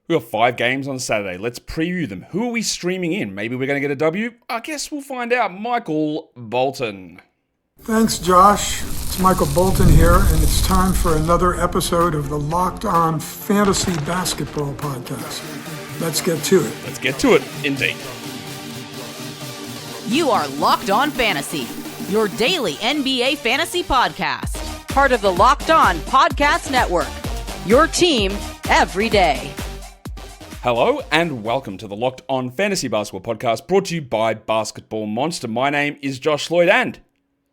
We got 5 games on Saturday. Let's preview them. Who are we streaming in? Maybe we're going to get a W? I guess we'll find out. Michael Bolton. Thanks, Josh. It's Michael Bolton here, and it's time for another episode of the Locked On Fantasy Basketball Podcast. Let's get to it. Let's get to it, indeed. You are Locked On Fantasy, your daily NBA fantasy podcast. Part of the Locked On Podcast Network, your team every day. Hello and welcome to the Locked On Fantasy Basketball Podcast, brought to you by Basketball Monster. My name is Josh Lloyd and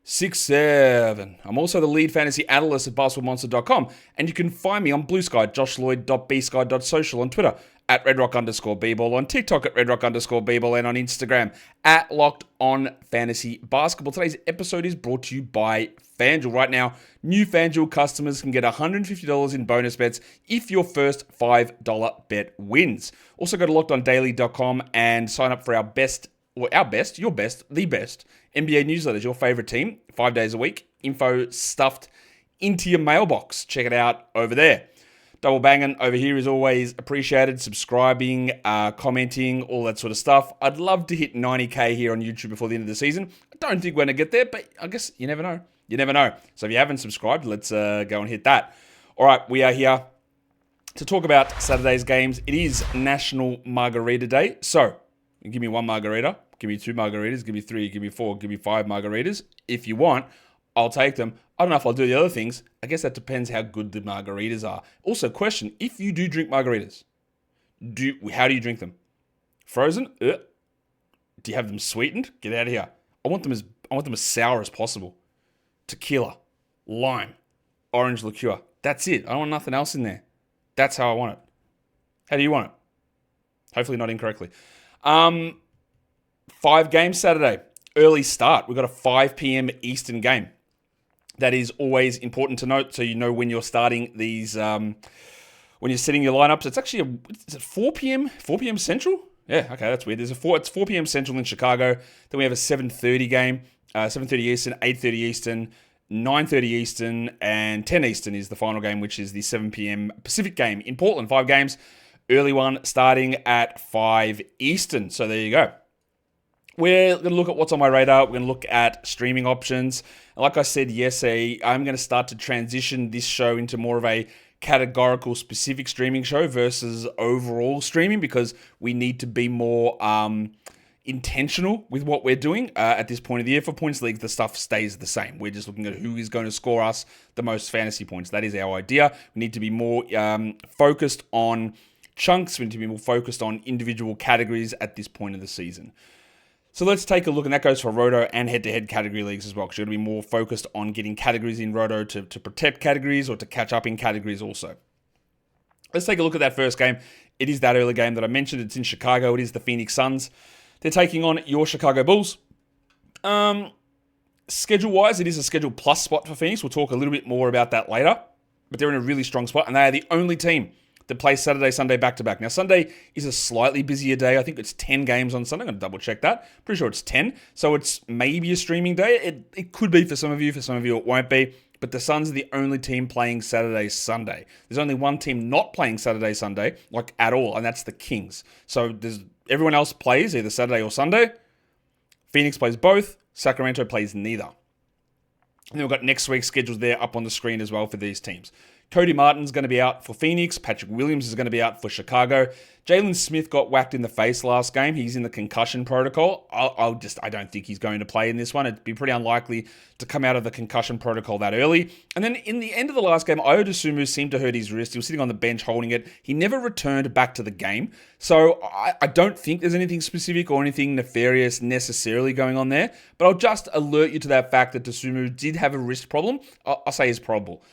6'7". I'm also the lead fantasy analyst at basketballmonster.com, and you can find me on Blue Sky, joshloyd.bsky.social, on Twitter at redrock_bball, on TikTok at redrock_bball, and on Instagram at Locked On Fantasy Basketball. Today's episode is brought to you by FanDuel. Right now, new FanDuel customers can get $150 in bonus bets if your first $5 bet wins. Also go to lockedondaily.com and sign up for the best NBA newsletters, your favorite team, 5 days a week. Info stuffed into your mailbox. Check it out over there. Double banging over here is always appreciated. Subscribing, commenting, all that sort of stuff. I'd love to hit 90K here on YouTube before the end of the season. I don't think we're going to get there, but I guess you never know. You never know. So if you haven't subscribed, let's go and hit that. All right, we are here to talk about Saturday's games. It is National Margarita Day. So give me 1 margarita, give me 2 margaritas, give me 3, give me 4, give me 5 margaritas. If you want, I'll take them. I don't know if I'll do the other things. I guess that depends how good the margaritas are. Also, question, if you do drink margaritas, how do you drink them? Frozen? Do you have them sweetened? Get out of here. I want them as sour as possible. Tequila, lime, orange liqueur. That's it. I don't want nothing else in there. That's how I want it. How do you want it? Hopefully not incorrectly. 5 games Saturday. Early start. We've got a 5 p.m. Eastern game. That is always important to note, so you know when you're starting these, when you're setting your lineups. It's actually, is it 4 p.m.? 4 p.m. Central? Yeah, okay, that's weird. It's 4 p.m. Central in Chicago. Then we have a 7:30 game, 7:30 Eastern, 8:30 Eastern, 9:30 Eastern, and 10 Eastern is the final game, which is the 7 p.m. Pacific game in Portland. 5 games. Early one starting at 5 Eastern. So there you go. We're going to look at what's on my radar. We're going to look at streaming options. Like I said yesterday, I'm going to start to transition this show into more of a categorical specific streaming show versus overall streaming, because we need to be more intentional with what we're doing at this point of the year. For Points League, the stuff stays the same. We're just looking at who is going to score us the most fantasy points. That is our idea. We need to be more focused on chunks. We need to be more focused on individual categories at this point of the season. So let's take a look, and that goes for Roto and head-to-head category leagues as well, because you're going to be more focused on getting categories in Roto to protect categories or to catch up in categories also. Let's take a look at that first game. It is that early game that I mentioned. It's in Chicago. It is the Phoenix Suns. They're taking on your Chicago Bulls. Schedule-wise, it is a Schedule Plus spot for Phoenix. We'll talk a little bit more about that later, but they're in a really strong spot, and they are the only team that plays Saturday, Sunday back-to-back. Now, Sunday is a slightly busier day. I think it's 10 games on Sunday. I'm going to double-check that. Pretty sure it's 10. So it's maybe a streaming day. It could be for some of you. For some of you, it won't be. But the Suns are the only team playing Saturday, Sunday. There's only one team not playing Saturday, Sunday, like at all, and that's the Kings. So everyone else plays either Saturday or Sunday. Phoenix plays both. Sacramento plays neither. And then we've got next week's schedules there up on the screen as well for these teams. Cody Martin's going to be out for Phoenix. Patrick Williams is going to be out for Chicago. Jalen Smith got whacked in the face last game. He's in the concussion protocol. I don't think he's going to play in this one. It'd be pretty unlikely to come out of the concussion protocol that early. And then in the end of the last game, Ayo Dosunmu seemed to hurt his wrist. He was sitting on the bench holding it. He never returned back to the game. So I don't think there's anything specific or anything nefarious necessarily going on there. But I'll just alert you to that fact that Dosunmu did have a wrist problem. I'll say it's probable.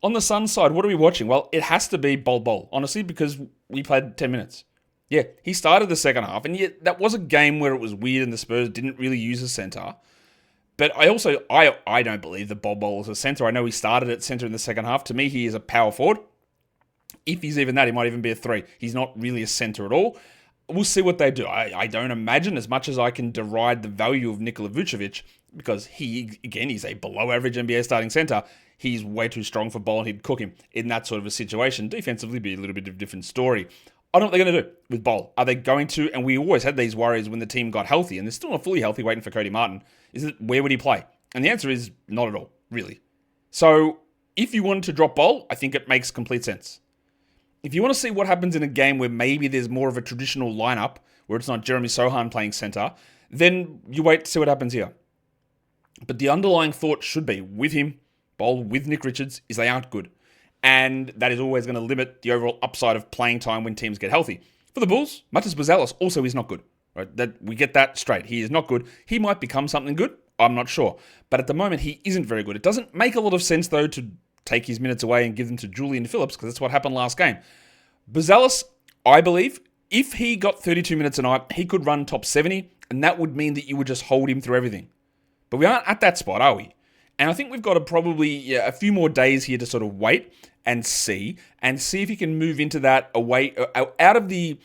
On the Suns side, what are we watching? Well, it has to be Bol, honestly, because we played 10 minutes. Yeah, he started the second half, and yet that was a game where it was weird and the Spurs didn't really use a center. But I don't believe that Bol is a center. I know he started at center in the second half. To me, he is a power forward. If he's even that, he might even be a 3. He's not really a center at all. We'll see what they do. I don't imagine, as much as I can deride the value of Nikola Vucevic, because he's a below-average NBA starting center, he's way too strong for Bol, and he'd cook him in that sort of a situation. Defensively, be a little bit of a different story. I don't know what they're going to do with Bol. Are they going to, and we always had these worries when the team got healthy, and they're still not fully healthy waiting for Cody Martin, is it where would he play? And the answer is not at all, really. So if you wanted to drop Bol, I think it makes complete sense. If you want to see what happens in a game where maybe there's more of a traditional lineup, where it's not Jeremy Sohan playing center, then you wait to see what happens here. But the underlying thought should be, with him, Bol, with Nick Richards, is they aren't good. And that is always going to limit the overall upside of playing time when teams get healthy. For the Bulls, Matas Buzelis also is not good. Right? That we get that straight. He is not good. He might become something good. I'm not sure. But at the moment, he isn't very good. It doesn't make a lot of sense, though, to take his minutes away and give them to Julian Phillips, because that's what happened last game. Buzelis, I believe, if he got 32 minutes a night, he could run top 70, and that would mean that you would just hold him through everything. But we aren't at that spot, are we? And I think we've got probably a few more days here to sort of wait and see if he can move into that away out of the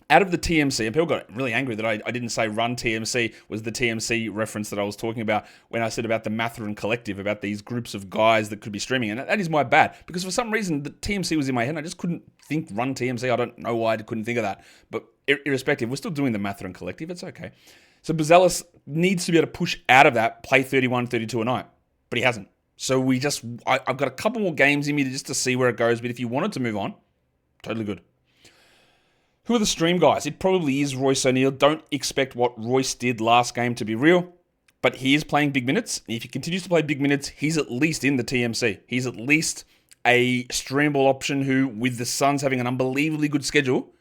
TMC. And people got really angry that I didn't say run TMC was the TMC reference that I was talking about when I said about the Matherin Collective, about these groups of guys that could be streaming. And that is my bad, because for some reason the TMC was in my head and I just couldn't think run TMC. I don't know why I couldn't think of that. But irrespective, we're still doing the Matherin Collective. It's okay. So Buzelis needs to be able to push out of that, play 31, 32 a night. But he hasn't. So I've got a couple more games in me just to see where it goes. But if you wanted to move on, totally good. Who are the stream guys? It probably is Royce O'Neal. Don't expect what Royce did last game to be real. But he is playing big minutes. And if he continues to play big minutes, he's at least in the TMC. He's at least a streamable option who, with the Suns having an unbelievably good schedule,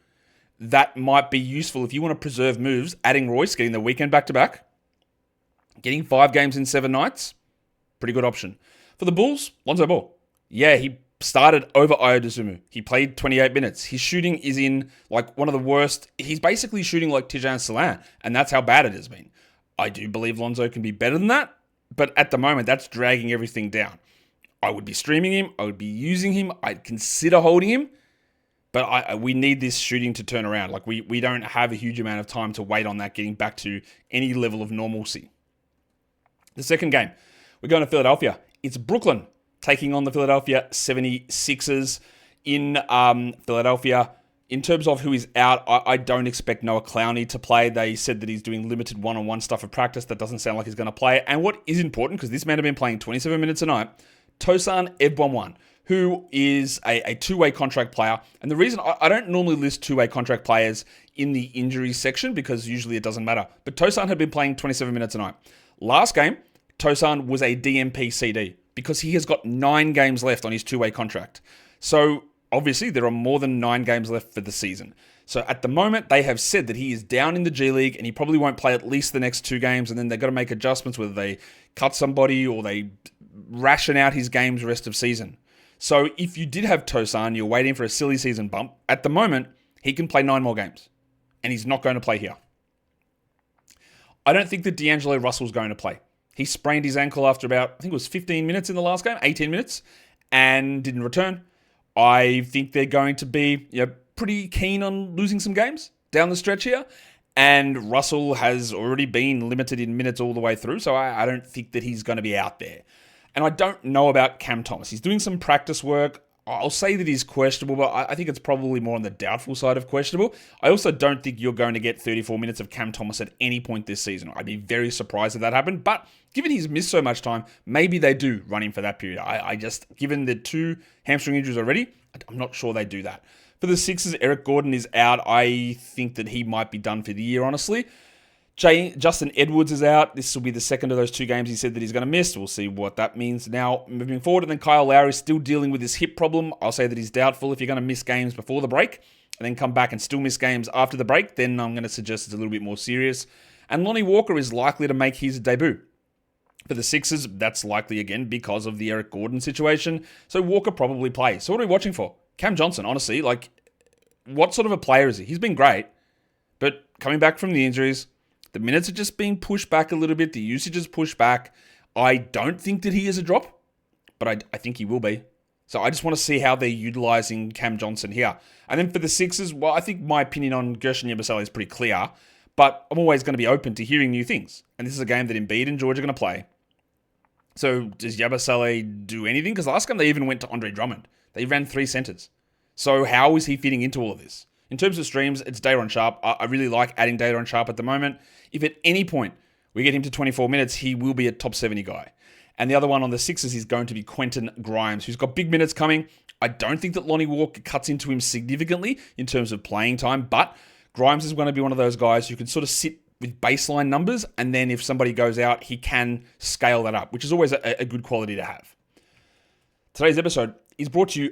that might be useful if you want to preserve moves. Adding Royce, getting the weekend back-to-back, getting 5 games in 7 nights, pretty good option. For the Bulls, Lonzo Ball. Yeah, he started over Ayo Dosunmu. He played 28 minutes. His shooting is in like one of the worst. He's basically shooting like Tijan Salan, and that's how bad it has been. I do believe Lonzo can be better than that, but at the moment, that's dragging everything down. I would be streaming him. I would be using him. I'd consider holding him, but we need this shooting to turn around. Like we don't have a huge amount of time to wait on that getting back to any level of normalcy. The second game, we're going to Philadelphia. It's Brooklyn taking on the Philadelphia 76ers in Philadelphia. In terms of who is out, I don't expect Noah Clowney to play. They said that he's doing limited one-on-one stuff of practice. That doesn't sound like he's going to play. And what is important, because this man has been playing 27 minutes a night, Tosan Ebonwan, who is a two-way contract player. And the reason I don't normally list two-way contract players in the injuries section, because usually it doesn't matter. But Tosan had been playing 27 minutes a night. Last game, Tosan was a DMP CD because he has got 9 games left on his two-way contract. So obviously there are more than 9 games left for the season. So at the moment, they have said that he is down in the G League and he probably won't play at least the next 2 games, and then they've got to make adjustments, whether they cut somebody or they ration out his games rest of season. So if you did have Tosan, you're waiting for a silly season bump. At the moment, he can play 9 more games, and he's not going to play here. I don't think that D'Angelo Russell's going to play. He sprained his ankle after about, I think it was 15 minutes in the last game, 18 minutes, and didn't return. I think they're going to be pretty keen on losing some games down the stretch here. And Russell has already been limited in minutes all the way through, so I don't think that he's going to be out there. And I don't know about Cam Thomas. He's doing some practice work. I'll say that he's questionable, but I think it's probably more on the doubtful side of questionable. I also don't think you're going to get 34 minutes of Cam Thomas at any point this season. I'd be very surprised if that happened, but given he's missed so much time, maybe they do run him for that period. I just, given the 2 hamstring injuries already, I'm not sure they do that. For the Sixers, Eric Gordon is out. I think that he might be done for the year, honestly. Justin Edwards is out. This will be the second of those 2 games he said that he's going to miss. We'll see what that means now moving forward. And then Kyle Lowry is still dealing with his hip problem. I'll say that he's doubtful. If you're going to miss games before the break and then come back and still miss games after the break, then I'm going to suggest it's a little bit more serious. And Lonnie Walker is likely to make his debut. For the Sixers, that's likely again because of the Eric Gordon situation. So Walker probably plays. So what are we watching for? Cam Johnson, honestly, what sort of a player is he? He's been great, but coming back from the injuries, the minutes are just being pushed back a little bit. The usage is pushed back. I don't think that he is a drop, but I think he will be. So I just want to see how they're utilizing Cam Johnson here. And then for the Sixers, well, I think my opinion on Gershon Yabusele is pretty clear, but I'm always going to be open to hearing new things. And this is a game that Embiid and George are going to play. So does Yabusele do anything? Because last game they even went to Andre Drummond. They ran 3 centers. So how is he fitting into all of this? In terms of streams, it's Dayron Sharp. I really like adding Dayron Sharp at the moment. If at any point we get him to 24 minutes, he will be a top 70 guy. And the other one on the Sixers is going to be Quentin Grimes, who's got big minutes coming. I don't think that Lonnie Walker cuts into him significantly in terms of playing time, but Grimes is going to be one of those guys who can sort of sit with baseline numbers, and then if somebody goes out, he can scale that up, which is always a good quality to have. Today's episode is brought to you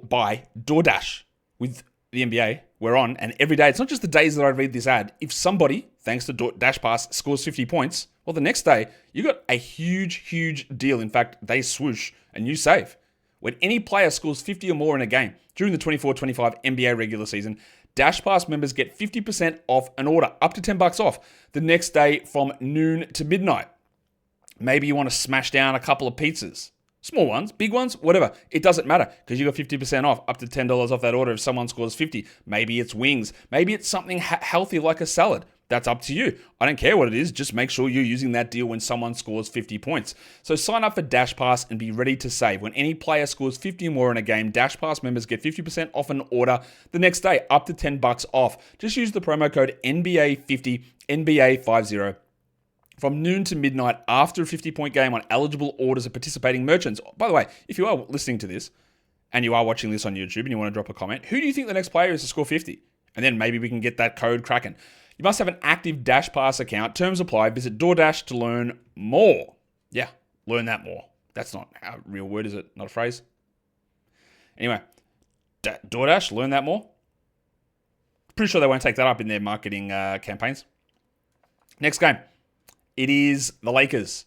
by DoorDash. With the NBA, we're on, and every day, it's not just the days that I read this ad. If somebody, thanks to Dash Pass, scores 50 points, well, the next day, you got a huge deal. In fact, they swoosh and you save. When any player scores 50 or more in a game during the 24-25 NBA regular season, Dash Pass members get 50% off an order, up to $10 off, the next day from noon to midnight. Maybe you want to smash down a couple of pizzas. Small ones, big ones, whatever. It doesn't matter because you got 50% off, up to $10 off that order if someone scores 50. Maybe it's wings. Maybe it's something healthy like a salad. That's up to you. I don't care what it is. Just make sure you're using that deal when someone scores 50 points. So sign up for Dash Pass and be ready to save. When any player scores 50 or more in a game, Dash Pass members get 50% off an order the next day, up to $10 off. Just use the promo code NBA50, NBA50. From noon to midnight after a 50-point game on eligible orders of participating merchants. By the way, if you are listening to this and you are watching this on YouTube and you want to drop a comment, who do you think the next player is to score 50? And then maybe we can get that code cracking. You must have an active Dash Pass account. Terms apply. Visit DoorDash to learn more. Yeah, learn that more. That's not a real word, is it? Not a phrase? Anyway, DoorDash, learn that more. Pretty sure they won't take that up in their marketing campaigns. Next game. It is the Lakers.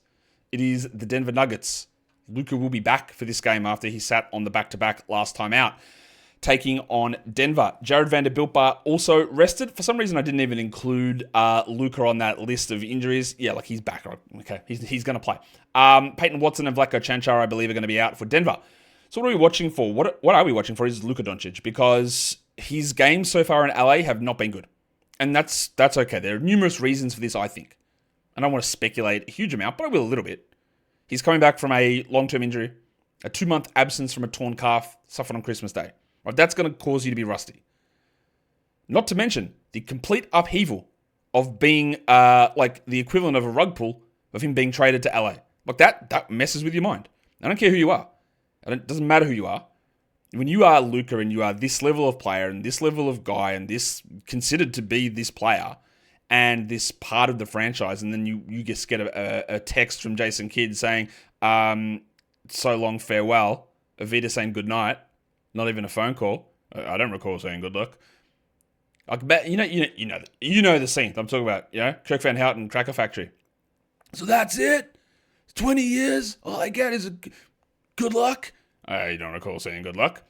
It is the Denver Nuggets. Luka will be back for this game after he sat on the back-to-back last time out, taking on Denver. Jared Vanderbilt also rested. For some reason, I didn't even include Luka on that list of injuries. Yeah, like he's back. Okay, he's going to play. Peyton Watson and Vlatko Cancar, I believe, are going to be out for Denver. So what are we watching for? What are we watching for is Luka Doncic, because his games so far in LA have not been good. And that's okay. There are numerous reasons for this, I think. I don't want to speculate a huge amount, but I will a little bit. He's coming back from a long-term injury, a 2-month absence from a torn calf suffered on Christmas Day. Right, that's going to cause you to be rusty. Not to mention the complete upheaval of being like the equivalent of a rug pull of him being traded to LA. Like that messes with your mind. I don't care who you are. It doesn't matter who you are. When you are Luka and you are this level of player and this level of guy and this considered to be this player and this part of the franchise, and then you just get a text from Jason Kidd saying, so long, farewell, Avita saying good night, not even a phone call. I don't recall saying good luck. I bet you know the scene I'm talking about. Kirk Van Houten, Cracker Factory. So that's it. 20 years. All I get is a good luck. You don't recall saying good luck.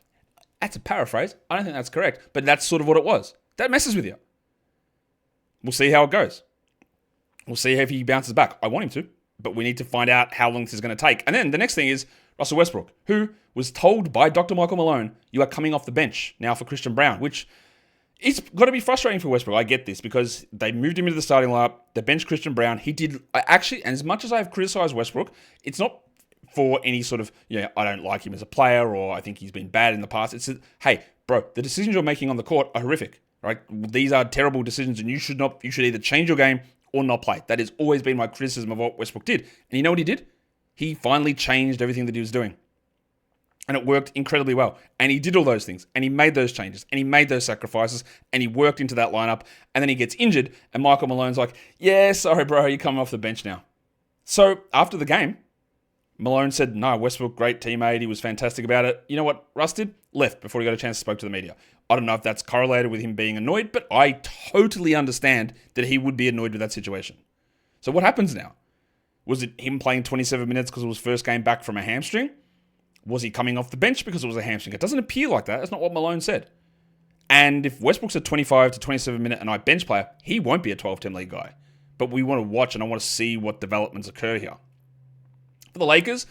That's a paraphrase. I don't think that's correct, but that's sort of what it was. That messes with you. We'll see how it goes. We'll see if he bounces back. I want him to, but we need to find out how long this is going to take. And then the next thing is Russell Westbrook, who was told by Dr. Michael Malone, you are coming off the bench now for Christian Brown, which it's got to be frustrating for Westbrook. I get this because they moved him into the starting lineup. They benched Christian Brown. He did actually, and as much as I've criticized Westbrook, it's not for any sort of, I don't like him as a player or I think he's been bad in the past. It's, hey, bro, the decisions you're making on the court are horrific. Right? These are terrible decisions, and you should either change your game or not play. That has always been my criticism of what Westbrook did. And you know what he did? He finally changed everything that he was doing. And it worked incredibly well. And he did all those things. And he made those changes. And he made those sacrifices. And he worked into that lineup. And then he gets injured. And Michael Malone's like, yeah, sorry, bro, you're coming off the bench now. So after the game, Malone said, no, Westbrook, great teammate. He was fantastic about it. You know what Russ did? Left before he got a chance to speak to the media. I don't know if that's correlated with him being annoyed, but I totally understand that he would be annoyed with that situation. So what happens now? Was it him playing 27 minutes because it was first game back from a hamstring? Was he coming off the bench because it was a hamstring? It doesn't appear like that. That's not what Malone said. And if Westbrook's a 25 to 27 minute a night bench player, he won't be a 12-10 league guy. But we want to watch and I want to see what developments occur here. For the Lakers,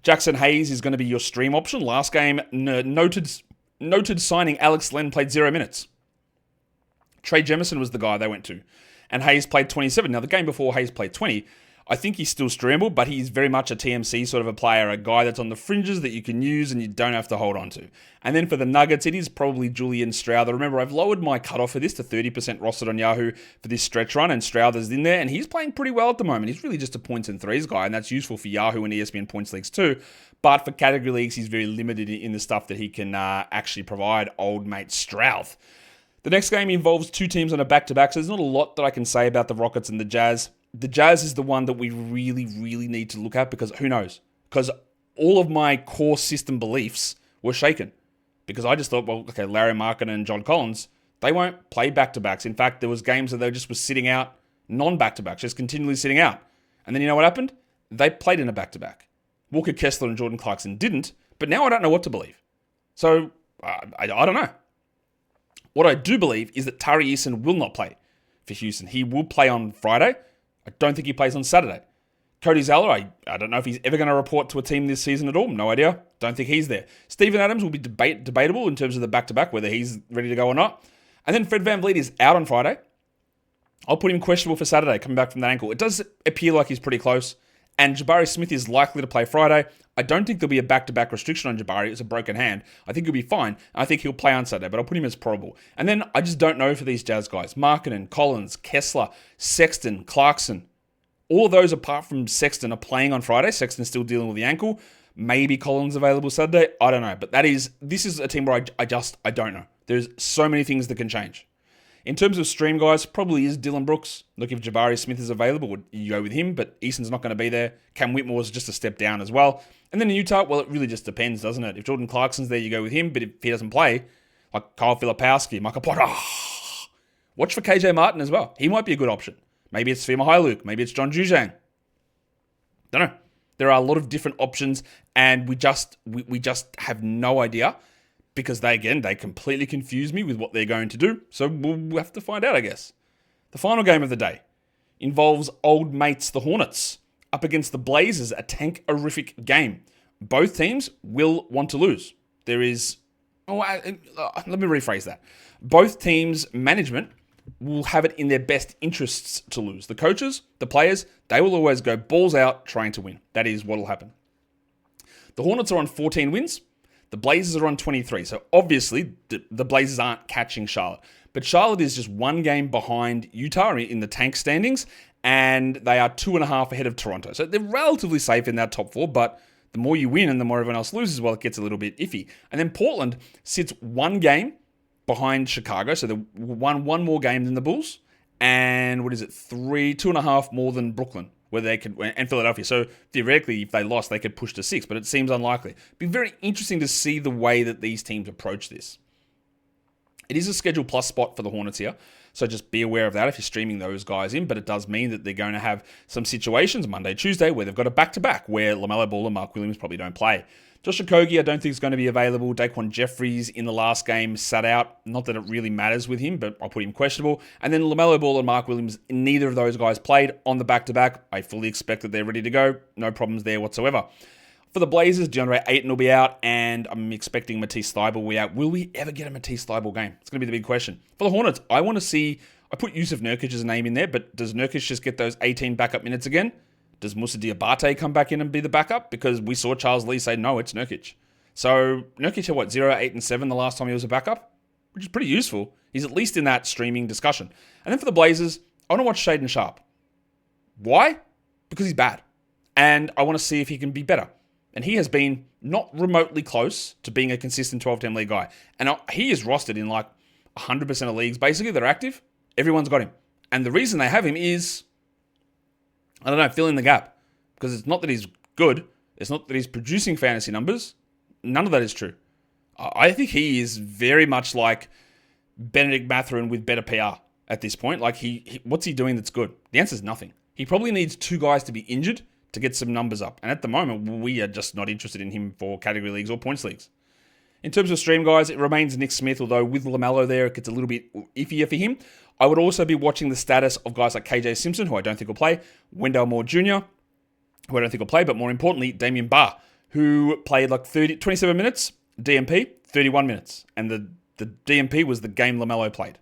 Jackson Hayes is going to be your stream option. Last game, noted signing Alex Len played 0 minutes. Trey Jemison was the guy they went to. And Hayes played 27. Now, the game before Hayes played 20, I think he's still streamable, but he's very much a TMC sort of a player, a guy that's on the fringes that you can use and you don't have to hold on to. And then for the Nuggets, it is probably Julian Strawther. Remember, I've lowered my cutoff for this to 30% rostered on Yahoo for this stretch run, and Strawther's in there, and he's playing pretty well at the moment. He's really just a points and threes guy, and that's useful for Yahoo and ESPN points leagues too. But for category leagues, he's very limited in the stuff that he can actually provide, old mate Strouth. The next game involves two teams on a back-to-back, so there's not a lot that I can say about the Rockets and the Jazz. The Jazz is the one that we really, really need to look at because who knows? Because all of my core system beliefs were shaken. Because I just thought, well, okay, Larry Markin and John Collins, they won't play back-to-backs. In fact, there was games that they just were sitting out, non-back-to-backs, just continually sitting out. And then you know what happened? They played in a back-to-back. Walker Kessler and Jordan Clarkson didn't, but now I don't know what to believe. So, I don't know. What I do believe is that Tari Eason will not play for Houston. He will play on Friday. I don't think he plays on Saturday. Cody Zeller, I don't know if he's ever going to report to a team this season at all. No idea. Don't think he's there. Steven Adams will be debatable in terms of the back-to-back, whether he's ready to go or not. And then Fred VanVleet is out on Friday. I'll put him questionable for Saturday, coming back from that ankle. It does appear like he's pretty close. And Jabari Smith is likely to play Friday. I don't think there'll be a back-to-back restriction on Jabari. It's a broken hand. I think he'll be fine. I think he'll play on Saturday, but I'll put him as probable. And then I just don't know for these Jazz guys. Markkanen, Collins, Kessler, Sexton, Clarkson. All of those apart from Sexton are playing on Friday. Sexton's still dealing with the ankle. Maybe Collins available Saturday. I don't know. But this is a team where I don't know. There's so many things that can change. In terms of stream guys, probably is Dylan Brooks. Look, if Jabari Smith is available, you go with him, but Eason's not going to be there. Cam Whitmore's just a step down as well. And then in Utah, well, it really just depends, doesn't it? If Jordan Clarkson's there, you go with him, but if he doesn't play, like Kyle Filipowski, Michael Potter, watch for KJ Martin as well. He might be a good option. Maybe it's Fima Hailuk. Maybe it's John Juzang. Don't know. There are a lot of different options, and we just have no idea. Because they completely confuse me with what they're going to do. So we'll have to find out, I guess. The final game of the day involves old mates, the Hornets, up against the Blazers, a tank-orific game. Both teams will want to lose. Let me rephrase that. Both teams' management will have it in their best interests to lose. The coaches, the players, they will always go balls out trying to win. That is what will happen. The Hornets are on 14 wins. The Blazers are on 23, so obviously the Blazers aren't catching Charlotte. But Charlotte is just one game behind Utah in the tank standings, and they are 2.5 ahead of Toronto. So they're relatively safe in that top four, but the more you win and the more everyone else loses, well, it gets a little bit iffy. And then Portland sits one game behind Chicago, so they won one more game than the Bulls, and 2.5 more than Brooklyn. Where they could, and Philadelphia. So theoretically, if they lost, they could push to 6, but it seems unlikely. It'd be very interesting to see the way that these teams approach this. It is a Schedule Plus spot for the Hornets here, so just be aware of that if you're streaming those guys in, but it does mean that they're going to have some situations, Monday, Tuesday, where they've got a back-to-back, where LaMelo Ball and Mark Williams probably don't play. Josh Okogie, I don't think is going to be available. Daquan Jeffries in the last game sat out. Not that it really matters with him, but I'll put him questionable. And then LaMelo Ball and Mark Williams, neither of those guys played on the back-to-back. I fully expect that they're ready to go. No problems there whatsoever. For the Blazers, DeAndre Ayton will be out, and I'm expecting Matisse Thybulle will be out. Will we ever get a Matisse Thybulle game? It's going to be the big question. For the Hornets, I want to see... I put Yusuf Nurkic's name in there, but does Nurkic just get those 18 backup minutes again? Does Moussa Diabate come back in and be the backup? Because we saw Charles Lee say, no, it's Nurkic. So Nurkic had, 0, 8, and 7 the last time he was a backup? Which is pretty useful. He's at least in that streaming discussion. And then for the Blazers, I want to watch Shaedon Sharpe. Why? Because he's bad. And I want to see if he can be better. And he has been not remotely close to being a consistent 12-10 league guy. And he is rostered in like 100% of leagues. Basically, they're active. Everyone's got him. And the reason they have him is... I don't know, fill in the gap. Because it's not that he's good. It's not that he's producing fantasy numbers. None of that is true. I think he is very much like Benedict Mathurin with better PR at this point. Like, what's he doing that's good? The answer is nothing. He probably needs 2 guys to be injured to get some numbers up. And at the moment, we are just not interested in him for category leagues or points leagues. In terms of stream guys, it remains Nick Smith, although with LaMelo there, it gets a little bit iffier for him. I would also be watching the status of guys like KJ Simpson, who I don't think will play, Wendell Moore Jr., who I don't think will play, but more importantly, Damian Barr, who played like 27 minutes, DMP, 31 minutes. And the DMP was the game LaMelo played.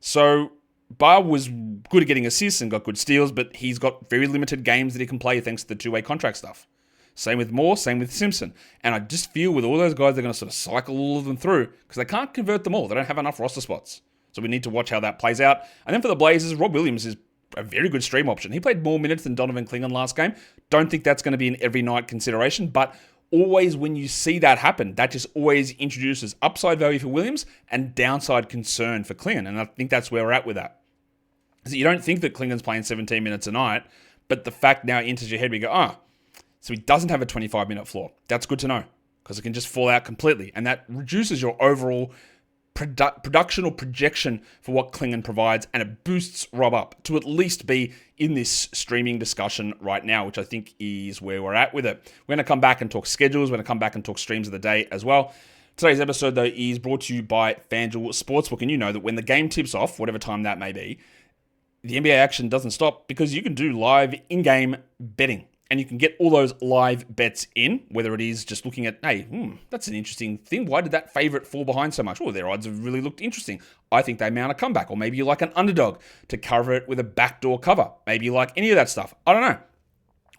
So Barr was good at getting assists and got good steals, but he's got very limited games that he can play thanks to the two-way contract stuff. Same with Moore, same with Simpson. And I just feel with all those guys, they're going to sort of cycle all of them through because they can't convert them all. They don't have enough roster spots. So we need to watch how that plays out. And then for the Blazers, Rob Williams is a very good stream option. He played more minutes than Donovan Klingon last game. Don't think that's going to be an every night consideration, but always when you see that happen, that just always introduces upside value for Williams and downside concern for Klingon. And I think that's where we're at with that. So you don't think that Klingon's playing 17 minutes a night, but the fact now enters your head, we go, so he doesn't have a 25-minute floor. That's good to know because it can just fall out completely. And that reduces your overall production or projection for what Klingon provides, and it boosts Rob up to at least be in this streaming discussion right now, which I think is where we're at with it. We're going to come back and talk schedules. We're going to come back and talk streams of the day as well. Today's episode, though, is brought to you by FanDuel Sportsbook, and you know that when the game tips off, whatever time that may be, the NBA action doesn't stop because you can do live in-game betting. And you can get all those live bets in, whether it is just looking at, hey, that's an interesting thing. Why did that favorite fall behind so much? Oh, their odds have really looked interesting. I think they mount a comeback. Or maybe you like an underdog to cover it with a backdoor cover. Maybe you like any of that stuff. I don't know.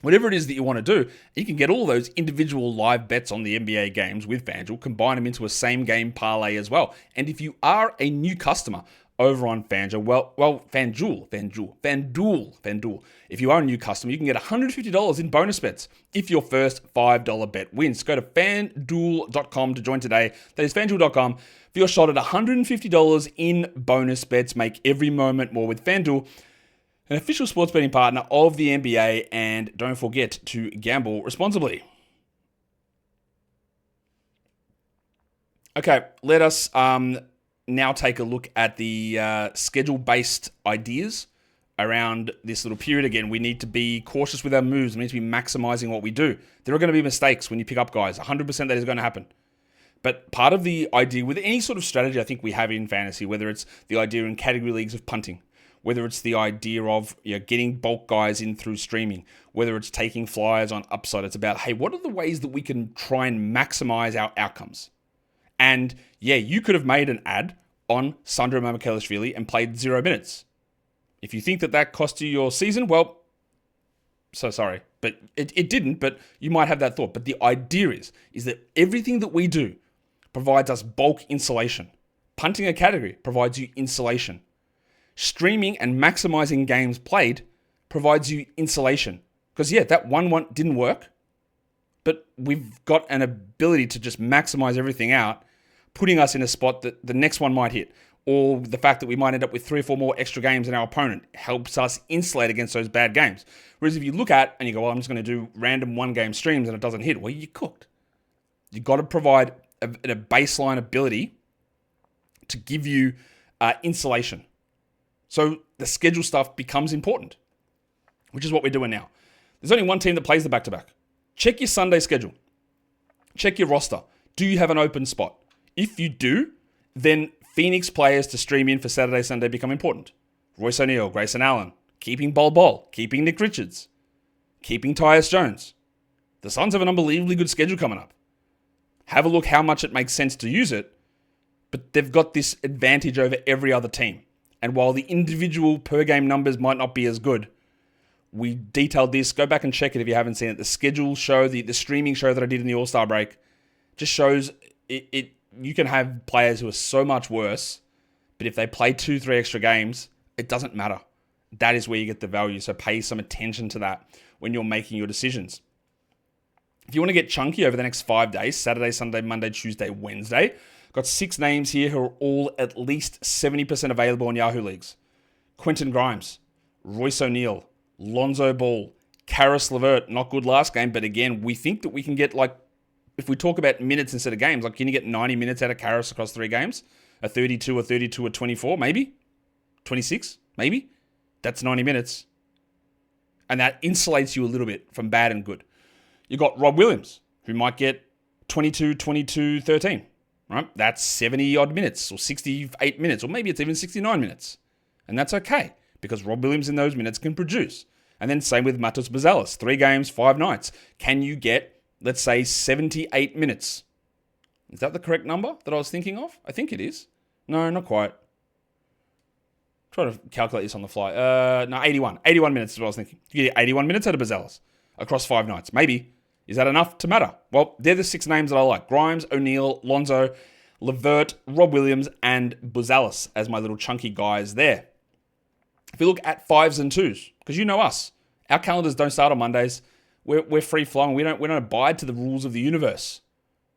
Whatever it is that you want to do, you can get all those individual live bets on the NBA games with FanDuel, combine them into a same game parlay as well. And if you are a new customer over on FanDuel, FanDuel. If you are a new customer, you can get $150 in bonus bets if your first $5 bet wins. Go to FanDuel.com to join today. That is FanDuel.com for your shot at $150 in bonus bets. Make every moment more with FanDuel, an official sports betting partner of the NBA, and don't forget to gamble responsibly. Okay, let us now take a look at the schedule-based ideas around this little period. Again, we need to be cautious with our moves. We need to be maximizing what we do. There are going to be mistakes when you pick up guys. 100% that is going to happen. But part of the idea with any sort of strategy I think we have in fantasy, whether it's the idea in category leagues of punting, whether it's the idea of getting bulk guys in through streaming, whether it's taking flyers on upside, it's about, hey, what are the ways that we can try and maximize our outcomes? And yeah, you could have made an ad on Sandro Mamukelashvili and played 0 minutes. If you think that that cost you your season, well, so sorry. But it didn't, but you might have that thought. But the idea is that everything that we do provides us bulk insulation. Punting a category provides you insulation. Streaming and maximizing games played provides you insulation. Because yeah, that one didn't work, but we've got an ability to just maximize everything out, putting us in a spot that the next one might hit. Or the fact that we might end up with 3 or 4 more extra games than our opponent helps us insulate against those bad games. Whereas if you look at and you go, well, I'm just going to do random 1-game streams and it doesn't hit, well, you're cooked. You've got to provide a baseline ability to give you insulation. So the schedule stuff becomes important, which is what we're doing now. There's only one team that plays the back-to-back. Check your Sunday schedule. Check your roster. Do you have an open spot? If you do, then Phoenix players to stream in for Saturday, Sunday become important. Royce O'Neal, Grayson Allen, keeping Bol, keeping Nick Richards, keeping Tyus Jones. The Suns have an unbelievably good schedule coming up. Have a look how much it makes sense to use it, but they've got this advantage over every other team. And while the individual per game numbers might not be as good, we detailed this. Go back and check it if you haven't seen it. The schedule show, the streaming show that I did in the All-Star break, just shows it. You can have players who are so much worse, but if they play 2-3 extra games, it doesn't matter. That is where you get the value. So pay some attention to that when you're making your decisions. If you want to get chunky over the next 5 days, Saturday, Sunday, Monday, Tuesday, Wednesday, got 6 names here who are all at least 70% available in Yahoo leagues. Quentin Grimes, Royce O'Neal, Lonzo Ball, Karis LeVert, not good last game, but again, we think that we can get if we talk about minutes instead of games, can you get 90 minutes out of Karis across 3 games? A 32, a 32, a 24, maybe? 26, maybe? That's 90 minutes. And that insulates you a little bit from bad and good. You got Rob Williams, who might get 22, 22, 13, right? That's 70-odd minutes, or 68 minutes, or maybe it's even 69 minutes. And that's okay, because Rob Williams in those minutes can produce. And then same with Matos Bazalis, 3 games, 5 nights. Can you get, let's say, 78 minutes? Is that the correct number that I was thinking of? I think it is. No, not quite. Trying to calculate this on the fly. No, 81. 81 minutes is what I was thinking. You get 81 minutes out of Buzelis across 5 nights. Maybe. Is that enough to matter? Well, they're the 6 names that I like. Grimes, O'Neal, Lonzo, Levert, Rob Williams, and Buzelis as my little chunky guys there. If we look at 5s and 2s, because you know us, our calendars don't start on Mondays. We're free flowing. We don't abide to the rules of the universe.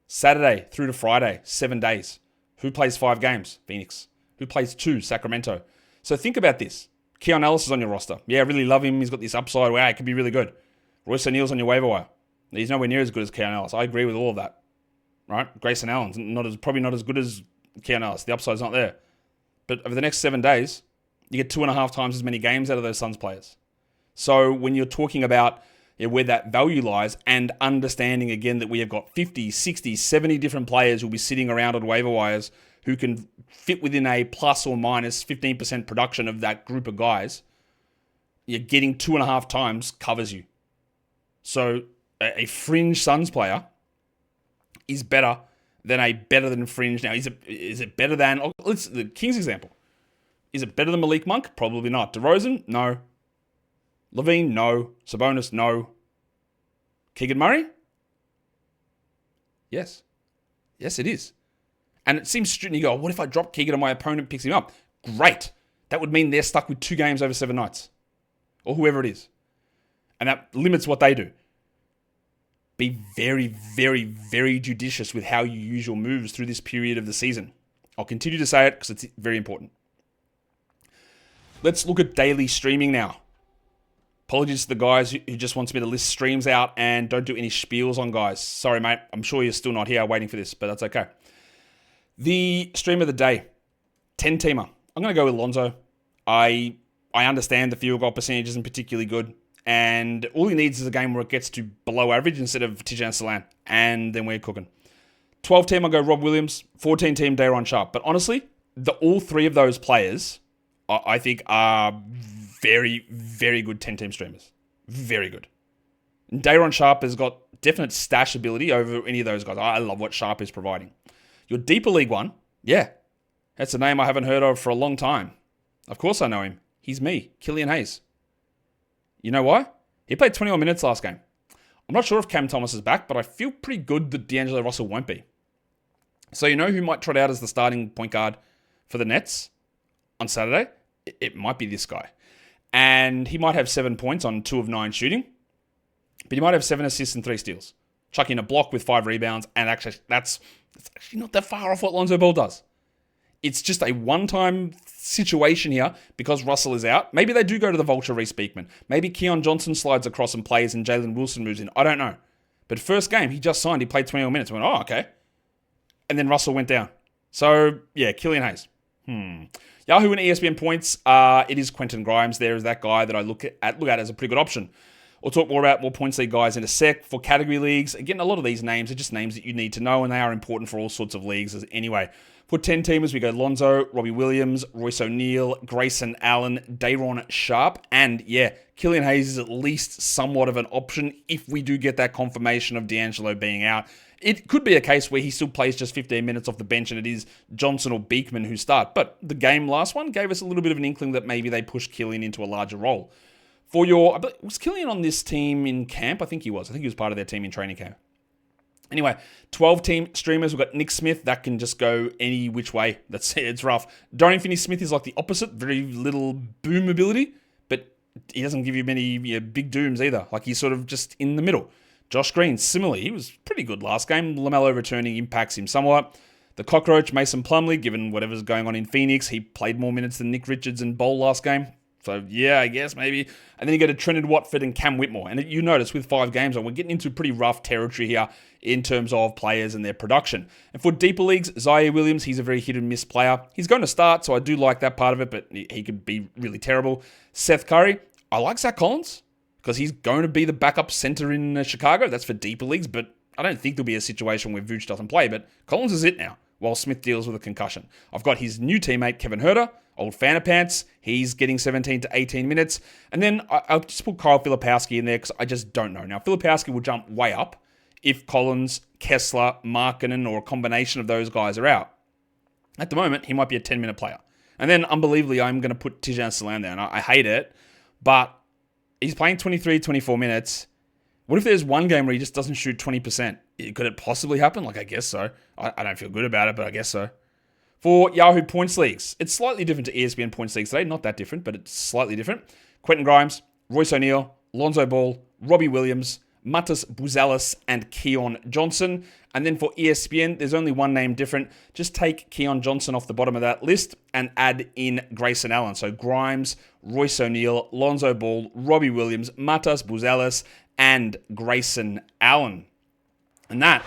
Saturday through to Friday, 7 days. Who plays 5 games? Phoenix. Who plays 2? Sacramento. So think about this. Keon Ellis is on your roster. Yeah, I really love him. He's got this upside. Wow, it could be really good. Royce O'Neal's on your waiver wire. He's nowhere near as good as Keon Ellis. I agree with all of that. Right? Grayson Allen's probably not as good as Keon Ellis. The upside's not there. But over the next 7 days, you get 2.5 times as many games out of those Suns players. So when you're talking about where that value lies and understanding again that we have got 50, 60, 70 different players who'll be sitting around on waiver wires who can fit within a plus or minus 15% production of that group of guys, you're getting 2.5 times covers you. So a fringe Suns player is better than a better than fringe. Now, is it better than, let's the Kings example. Is it better than Malik Monk? Probably not. DeRozan? No. Levine? No. Sabonis? No. Keegan Murray? Yes. Yes, it is. And it seems stupid. You go, what if I drop Keegan and my opponent picks him up? Great. That would mean they're stuck with 2 games over 7 nights. Or whoever it is. And that limits what they do. Be very, very, very judicious with how you use your moves through this period of the season. I'll continue to say it because it's very important. Let's look at daily streaming now. Apologies to the guys who just wants me to list streams out and don't do any spiels on guys. Sorry, mate. I'm sure you're still not here waiting for this, but that's okay. The stream of the day, 10-teamer. I'm going to go with Lonzo. I understand the field goal percentage isn't particularly good, and all he needs is a game where it gets to below average instead of Tijan Salan, and then we're cooking. 12-team, I'll go Rob Williams. 14-team, Day'Ron Sharpe. But honestly, all 3 of those players, I think, are very, very good 10-team streamers. Very good. And Day'Ron Sharpe has got definite stash ability over any of those guys. I love what Sharpe is providing. Your deeper league one, yeah. That's a name I haven't heard of for a long time. Of course I know him. He's me, Killian Hayes. You know why? He played 21 minutes last game. I'm not sure if Cam Thomas is back, but I feel pretty good that D'Angelo Russell won't be. So you know who might trot out as the starting point guard for the Nets on Saturday? It might be this guy. And he might have 7 points on 2 of 9 shooting, but he might have 7 assists and 3 steals. Chuck in a block with 5 rebounds, and actually that's actually not that far off what Lonzo Ball does. It's just a one-time situation here because Russell is out. Maybe they do go to the Vulture Reece Beekman. Maybe Keon Johnson slides across and plays and Jalen Wilson moves in. I don't know. But first game, he just signed. He played 21 minutes. I went, oh, okay. And then Russell went down. So, yeah, Killian Hayes. Yahoo and ESPN points. It is Quentin Grimes. There is that guy that I look at as a pretty good option. We'll talk more about more points league guys in a sec. For category leagues, again, a lot of these names are just names that you need to know, and they are important for all sorts of leagues anyway. For 10-teamers, we go Lonzo, Robbie Williams, Royce O'Neal, Grayson Allen, Day'Ron Sharpe, and yeah, Killian Hayes is at least somewhat of an option if we do get that confirmation of D'Angelo being out. It could be a case where he still plays just 15 minutes off the bench and it is Johnson or Beekman who start. But the game last one gave us a little bit of an inkling that maybe they pushed Killian into a larger role. Was Killian on this team in camp? I think he was. I think he was part of their team in training camp. Anyway, 12-team streamers. We've got Nick Smith. That can just go any which way. It's rough. Dorian Finney-Smith is like the opposite. Very little boom ability, but he doesn't give you many big dooms either. Like he's sort of just in the middle. Josh Green, similarly, he was pretty good last game. LaMelo returning impacts him somewhat. The Cockroach, Mason Plumlee, given whatever's going on in Phoenix, he played more minutes than Nick Richards and Bowl last game. So, yeah, I guess maybe. And then you go to Trenton Watford and Cam Whitmore. And you notice with 5 games on, we're getting into pretty rough territory here in terms of players and their production. And for deeper leagues, Zaire Williams, he's a very hit-and-miss player. He's going to start, so I do like that part of it, but he could be really terrible. Seth Curry, I like Zach Collins because he's going to be the backup center in Chicago. That's for deeper leagues, but I don't think there'll be a situation where Vooch doesn't play. But Collins is it now, while Smith deals with a concussion. I've got his new teammate, Kevin Huerter, old fan of pants. He's getting 17 to 18 minutes. And then I'll just put Kyle Filipowski in there because I just don't know. Now, Filipowski will jump way up if Collins, Kessler, Markkanen, or a combination of those guys are out. At the moment, he might be a 10-minute player. And then, unbelievably, I'm going to put Tijan Salam there. And I hate it, but he's playing 23, 24 minutes. What if there's one game where he just doesn't shoot 20%? Could it possibly happen? I guess so. I don't feel good about it, but I guess so. For Yahoo Points Leagues, it's slightly different to ESPN Points Leagues today. Not that different, but it's slightly different. Quentin Grimes, Royce O'Neal, Lonzo Ball, Robbie Williams, Matas Buzelis, and Keon Johnson. And then for ESPN, there's only one name different. Just take Keon Johnson off the bottom of that list and add in Grayson Allen. So Grimes, Royce O'Neal, Lonzo Ball, Robbie Williams, Matas Buzelis, and Grayson Allen. And that,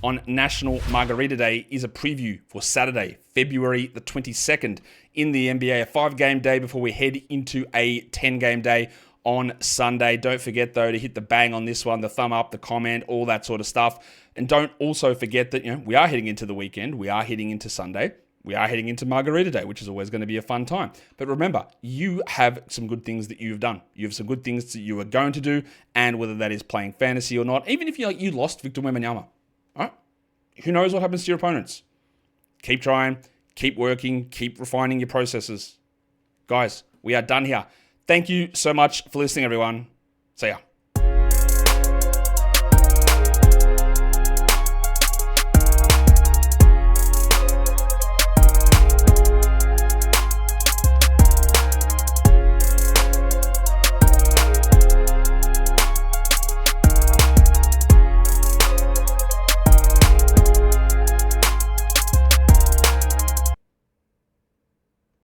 on National Margarita Day, is a preview for Saturday, February the 22nd in the NBA. A 5-game day before we head into a 10-game day on Sunday. Don't forget, though, to hit the bang on this one, the thumb up, the comment, all that sort of stuff. And don't also forget that, we are heading into the weekend. We are heading into Sunday. We are heading into Margarita Day, which is always going to be a fun time. But remember, you have some good things that you've done. You have some good things that you are going to do, and whether that is playing fantasy or not, even if you lost Victor Wembanyama, all right? Who knows what happens to your opponents? Keep trying, keep working, keep refining your processes. Guys, we are done here. Thank you so much for listening, everyone. See ya.